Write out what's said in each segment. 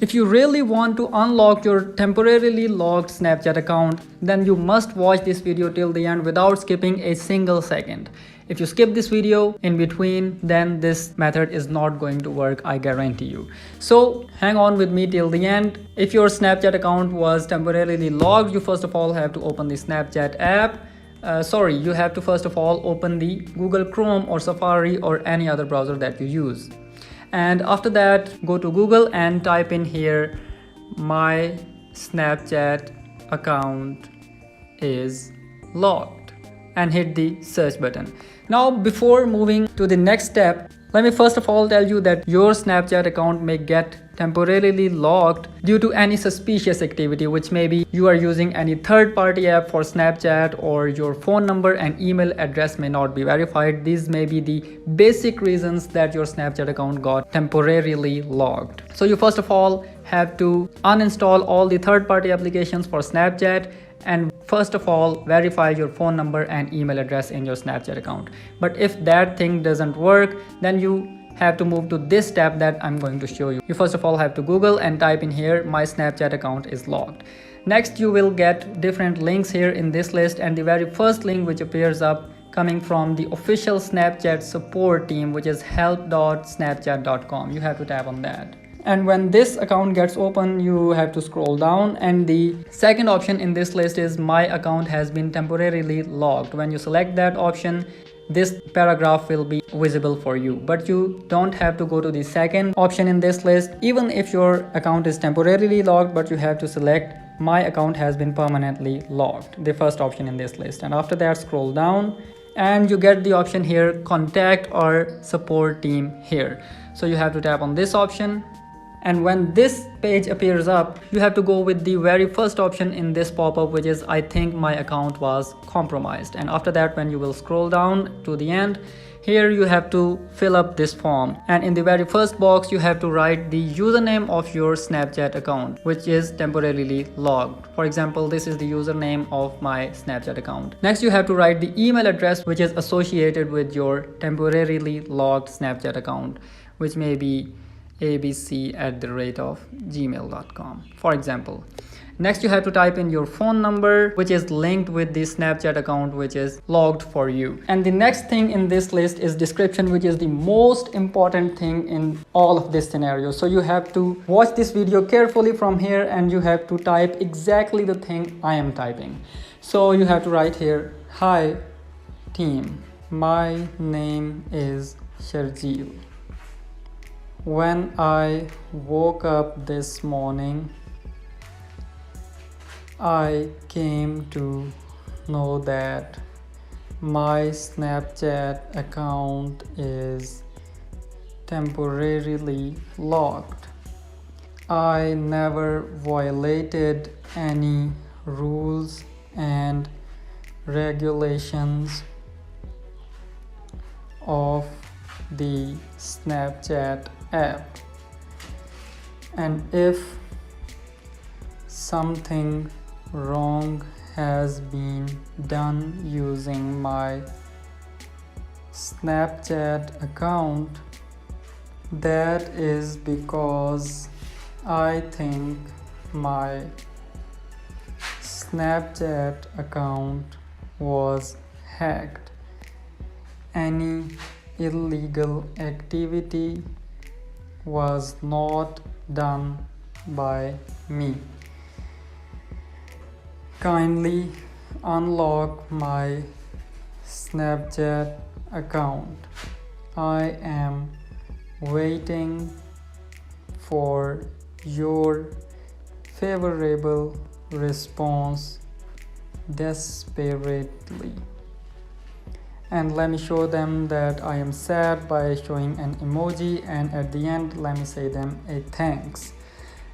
If you really want to unlock your temporarily locked Snapchat account, then you must watch this video till the end without skipping a single second. If you skip this video in between, then this method is not going to work, I guarantee you. So hang on with me till the end. If your Snapchat account was temporarily locked, you first of all have to open the Snapchat app. You have to first of all open the Google Chrome or Safari or any other browser that you use. And after that, go to Google and type in here, my Snapchat account is locked, and hit the search button. Now, before moving to the next step, let me first of all tell you that your Snapchat account may get temporarily locked due to any suspicious activity, which may be you are using any third-party app for Snapchat, or your phone number and email address may not be verified. These may be the basic reasons that your Snapchat account got temporarily locked. So you first of all have to uninstall all the third-party applications for Snapchat, and first of all verify your phone number and email address in your Snapchat account. But if that thing doesn't work, then you have to move to this step that I'm going to show you. You first of all have to Google and type in here, my Snapchat account is locked. Next, you will get different links here in this list, and the very first link which appears up coming from the official Snapchat support team, which is help.snapchat.com. You have to tap on that. And when this account gets open, you have to scroll down, and the second option in this list is my account has been temporarily locked. When you select that option, this paragraph will be visible for you, but you don't have to go to the second option in this list. Even if your account is temporarily locked, but you have to select my account has been permanently locked, the first option in this list. And after that, scroll down and you get the option here, contact our support team here. So you have to tap on this option. And when this page appears up, you have to go with the very first option in this pop-up, which is I think my account was compromised. And after that, when you will scroll down to the end, here you have to fill up this form. And in the very first box, you have to write the username of your Snapchat account, which is temporarily logged. For example, this is the username of my Snapchat account. Next, you have to write the email address which is associated with your temporarily logged Snapchat account, which may be abc@gmail.com, for example. Next, you have to type in your phone number, which is linked with the Snapchat account which is logged for you. And the next thing in this list is description, which is the most important thing in all of this scenario. So you have to watch this video carefully from here, and you have to type exactly the thing I am typing. So you have to write here, hi team, my name is Sharjeel. When I woke up this morning, I came to know that my Snapchat account is temporarily locked. I never violated any rules and regulations of the Snapchat app, and if something wrong has been done using my Snapchat account, that is because I think my Snapchat account was hacked. Any illegal activity was not done by me. Kindly unlock my Snapchat account. I am waiting for your favorable response desperately. And let me show them that I am sad by showing an emoji, and at the end let me say them a thanks.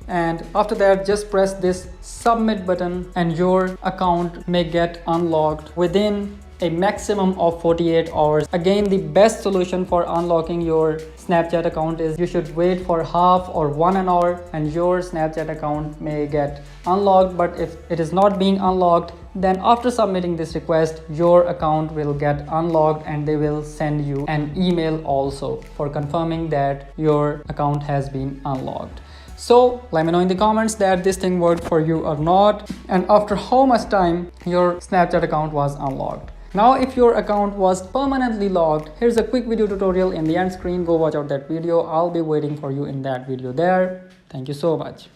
And after that, just press this submit button and your account may get unlocked within a maximum of 48 hours. Again, the best solution for unlocking your Snapchat account is you should wait for half or 1 hour and your Snapchat account may get unlocked. But if it is not being unlocked, then after submitting this request, your account will get unlocked and they will send you an email also for confirming that your account has been unlocked. So let me know in the comments that this thing worked for you or not, and after how much time your Snapchat account was unlocked. Now if your account was permanently locked, here's a quick video tutorial in the end screen. Go watch out that video. I'll be waiting for you in that video there. Thank you so much.